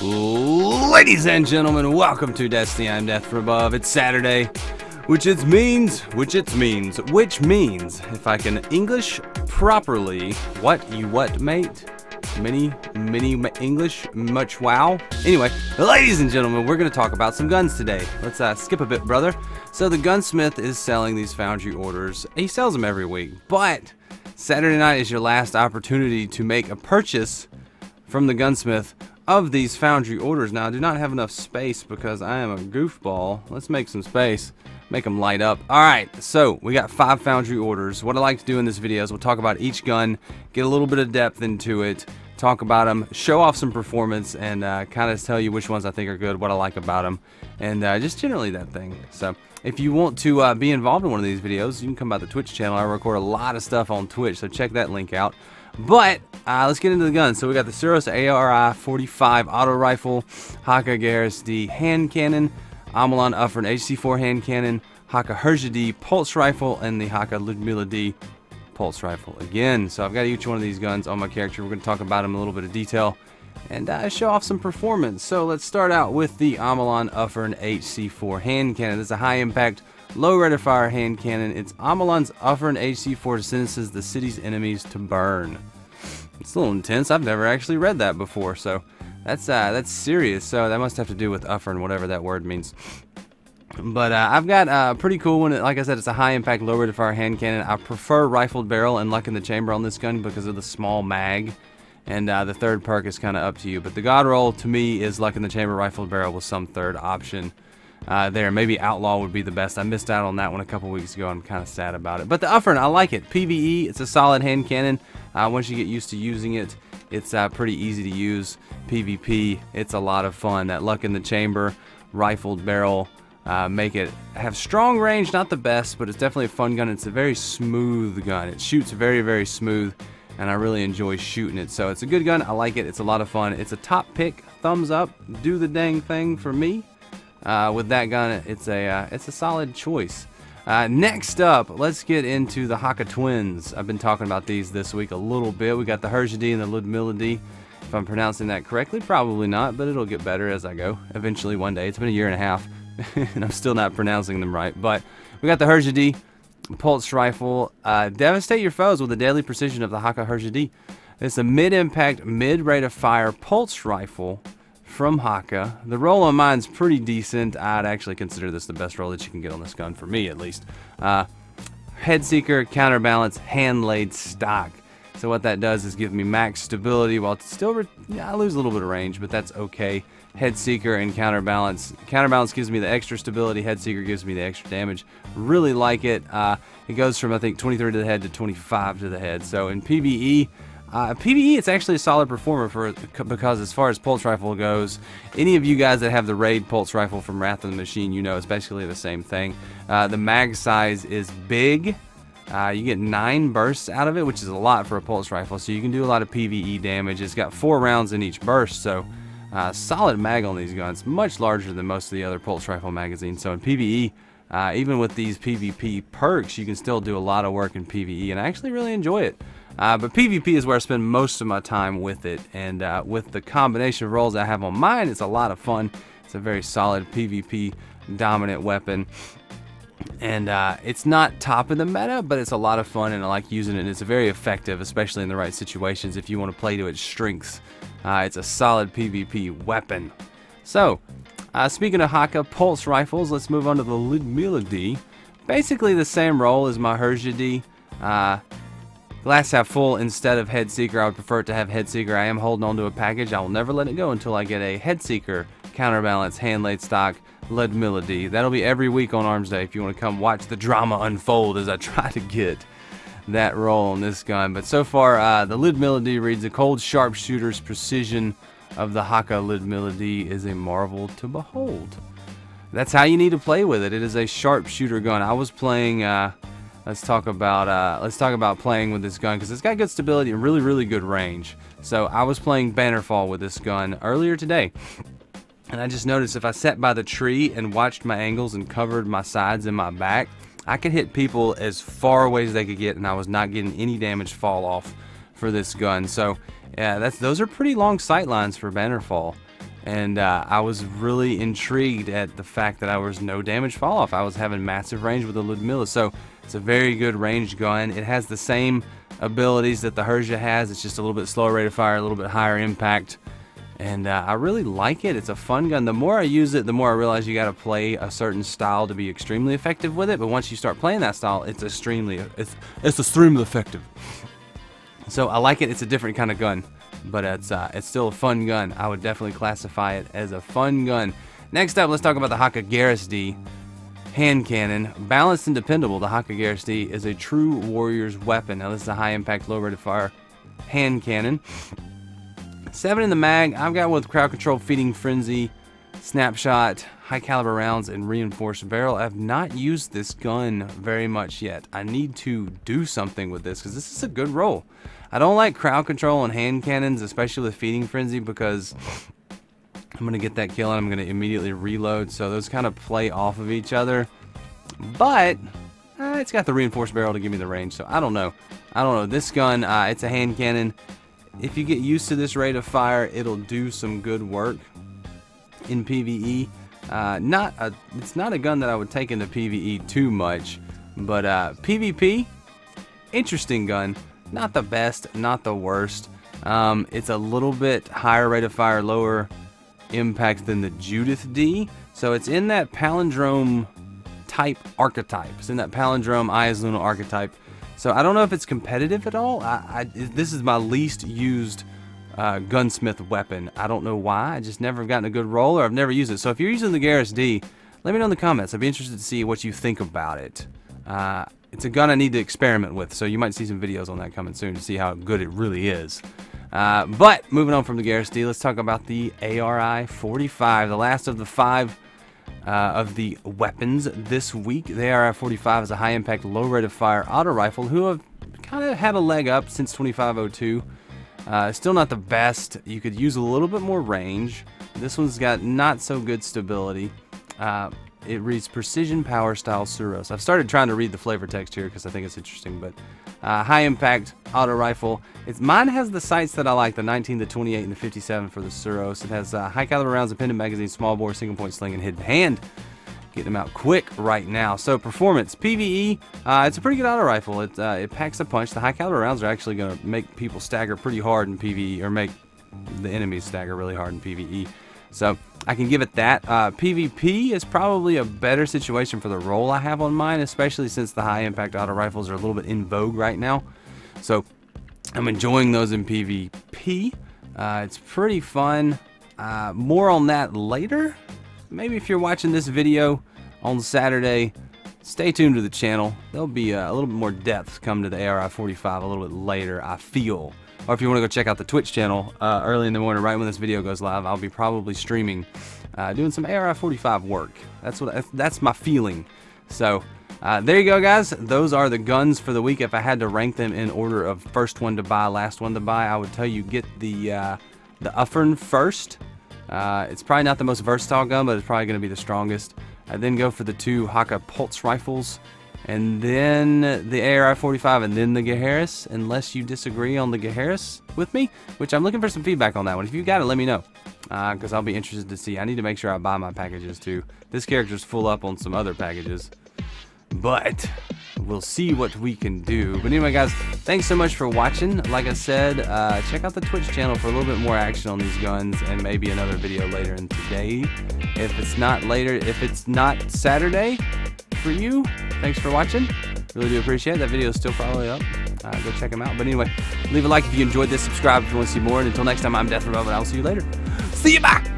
Ladies and gentlemen, welcome to Destiny. I'm Death from Above. It's Saturday, which means, if I can English properly, what, mate? Mini English, much wow. Anyway, ladies and gentlemen, we're going to talk about some guns today. Let's skip a bit, brother. So the gunsmith is selling these Foundry orders. He sells them every week, but Saturday night is your last opportunity to make a purchase from the gunsmith of these Foundry orders. Now, I do not have enough space because I am a goofball. Let's make some space, make them light up. Alright, so we got 5 Foundry orders. What I like to do in this video is we'll talk about each gun, get a little bit of depth into it, talk about them, show off some performance, and kind of tell you which ones I think are good, what I like about them, and just generally that thing. So if you want to be involved in one of these videos, you can come by the Twitch channel. I record a lot of stuff on Twitch, so check that link out. But let's get into the guns. So we got the Suros ARI-45 auto rifle, Hakke Gaheris-D hand cannon, Omolon Uffern HC4 hand cannon, Hakke Herja-D pulse rifle, and the Hakke Lyudmila-D pulse rifle again. So I've got each one of these guns on my character. We're going to talk about them in a little bit of detail and show off some performance. So let's start out with the Omolon Uffern HC4 hand cannon. This is a high impact, low rate of fire hand cannon. It's Omolon's Uffern HC4 sentences the city's enemies to burn. It's a little intense. I've never actually read that before, so that's serious. So that must have to do with Uffern, whatever that word means. But I've got a pretty cool one. Like I said, it's a high impact, low rate of fire hand cannon. I prefer rifled barrel and luck in the chamber on this gun because of the small mag. And the third perk is kind of up to you. But the god roll to me is luck in the chamber, rifled barrel with some third option. There, maybe outlaw would be the best. I missed out on that one a couple weeks ago. I'm kind of sad about it. But the Uffern, I like it. PvE, it's a solid hand cannon. Once you get used to using it, it's pretty easy to use. PvP, it's a lot of fun. That luck in the chamber, rifled barrel, make it have strong range. Not the best, but it's definitely a fun gun. It's a very smooth gun. It shoots very, very smooth, and I really enjoy shooting it. So it's a good gun. I like it. It's a lot of fun. It's a top pick. Thumbs up. Do the dang thing for me. With that gun, it's a solid choice. Next up, let's get into the Hakke twins. I've been talking about these this week a little bit. We got the Herja-D and the Lyudmila-D. If I'm pronouncing that correctly, probably not, but it'll get better as I go. Eventually, one day. It's been a year and a half, and I'm still not pronouncing them right. But we got the Herja-D pulse rifle. Devastate your foes with the deadly precision of the Hakke Herja-D. It's a mid-impact, mid-rate of fire pulse rifle from Hakke. The roll on mine's pretty decent. I'd actually consider this the best roll that you can get on this gun, for me at least. Head seeker, counterbalance, hand laid stock. So what that does is give me max stability while it's still, I lose a little bit of range, but that's okay. Head seeker and counterbalance. Counterbalance gives me the extra stability. Head seeker gives me the extra damage. Really like it. It goes from, I think, 23 to the head to 25 to the head. So in PvE, it's actually a solid performer because as far as pulse rifle goes, any of you guys that have the raid pulse rifle from Wrath of the Machine, you know it's basically the same thing. The mag size is big. You get 9 bursts out of it, which is a lot for a pulse rifle, so you can do a lot of PvE damage. It's got 4 rounds in each burst, so solid mag on these guns, much larger than most of the other pulse rifle magazines. So in PvE, even with these PvP perks, you can still do a lot of work in PvE, and I actually really enjoy it. But PvP is where I spend most of my time with it, and with the combination of rolls I have on mine, it's a lot of fun. It's a very solid PvP dominant weapon, and it's not top of the meta, but it's a lot of fun, and I like using it. It's very effective, especially in the right situations if you want to play to its strengths. It's a solid PvP weapon. So, speaking of Hakke pulse rifles, let's move on to the Lyudmila-D. Basically the same roll as my Herja-D. Glass half full instead of head seeker. I would prefer it to have head seeker. I am holding on to a package. I will never let it go until I get a head seeker, counterbalance, hand laid stock, Lyudmila-D. That'll be every week on Armsday if you want to come watch the drama unfold as I try to get that roll on this gun. But so far, the Lyudmila-D reads, the cold sharpshooter's precision of the Hakke Lyudmila-D is a marvel to behold. That's how you need to play with it. It is a sharpshooter gun. I was playing. Let's talk about playing with this gun because it's got good stability and really, really good range. So I was playing Bannerfall with this gun earlier today, and I just noticed if I sat by the tree and watched my angles and covered my sides and my back, I could hit people as far away as they could get, and I was not getting any damage fall off for this gun. So yeah, those are pretty long sight lines for Bannerfall. And I was really intrigued at the fact that there was no damage fall off. I was having massive range with the Lyudmila, so it's a very good ranged gun. It has the same abilities that the Herja has. It's just a little bit slower rate of fire, a little bit higher impact, and I really like it. It's a fun gun. The more I use it, the more I realize you got to play a certain style to be extremely effective with it. But once you start playing that style, it's extremely effective. So I like it. It's a different kind of gun, but it's still a fun gun. I would definitely classify it as a fun gun. Next up, let's talk about the Hakke Gaheris-D hand cannon. Balanced and dependable, the Hakke Gaheris-D is a true warrior's weapon. Now this is a high impact, low rate of fire hand cannon. 7 in the mag. I've got one with crowd control, feeding frenzy, snapshot, high caliber rounds, and reinforced barrel. I have not used this gun very much yet. I need to do something with this because this is a good roll. I don't like crowd control on hand cannons, especially with feeding frenzy, because I'm going to get that kill and I'm going to immediately reload, so those kind of play off of each other. But it's got the reinforced barrel to give me the range, so I don't know. This gun, it's a hand cannon. If you get used to this rate of fire, it'll do some good work in PvE. It's not a gun that I would take into PvE too much, but PvP, interesting gun. Not the best, not the worst. It's a little bit higher rate of fire, lower impact than the Judith D. So it's in that palindrome type archetype. It's in that palindrome Eyes Luna archetype. So I don't know if it's competitive at all. This is my least used gunsmith weapon. I don't know why. I just never have gotten a good roll, or I've never used it. So if you're using the Gaheris-D, let me know in the comments. I'd be interested to see what you think about it. It's a gun I need to experiment with, so you might see some videos on that coming soon to see how good it really is. But moving on from the Gaheris-D, let's talk about the ARI-45, the last of the 5 of the weapons this week. The ARI-45 is a high-impact, low-rate-of-fire auto rifle who have kind of had a leg up since 2502. Still not the best. You could use a little bit more range. This one's got not so good stability. It reads Precision Power Style Suros. I've started trying to read the flavor text here because I think it's interesting, but high impact auto rifle. Mine has the sights that I like, the 19, the 28, and the 57 for the Suros. It has high caliber rounds, appended magazine, small bore, single point sling, and hidden hand. Getting them out quick right now. So performance, PvE, it's a pretty good auto rifle. It packs a punch. The high caliber rounds are actually going to make people stagger pretty hard in PvE, or make the enemies stagger really hard in PvE. So I can give it that. PvP is probably a better situation for the roll I have on mine, especially since the high impact auto rifles are a little bit in vogue right now. So I'm enjoying those in PvP. It's pretty fun. More on that later. Maybe if you're watching this video on Saturday, stay tuned to the channel. There'll be a little bit more depth come to the ARI-45 a little bit later, I feel. Or if you want to go check out the Twitch channel early in the morning, right when this video goes live, I'll be probably streaming, doing some ARI-45 work. That's my feeling. So there you go, guys. Those are the guns for the week. If I had to rank them in order of first one to buy, last one to buy, I would tell you get the Uffern first. It's probably not the most versatile gun, but it's probably going to be the strongest. Then go for the 2 Hakke pulse rifles, and then the ARI-45, and then the Gaheris, unless you disagree on the Gaheris with me, which I'm looking for some feedback on that one. If you got it, let me know, because I'll be interested to see. I need to make sure I buy my packages too. This character's full up on some other packages, but we'll see what we can do. But anyway, guys, thanks so much for watching. Like I said, check out the Twitch channel for a little bit more action on these guns, and maybe another video later in today. If it's not later, if it's not Saturday for you, thanks for watching. Really do appreciate it. That video is still probably up. Go check them out. But anyway, leave a like if you enjoyed this, subscribe if you want to see more, and until next time, I'm Death Remote, and I'll see you later. See you, bye!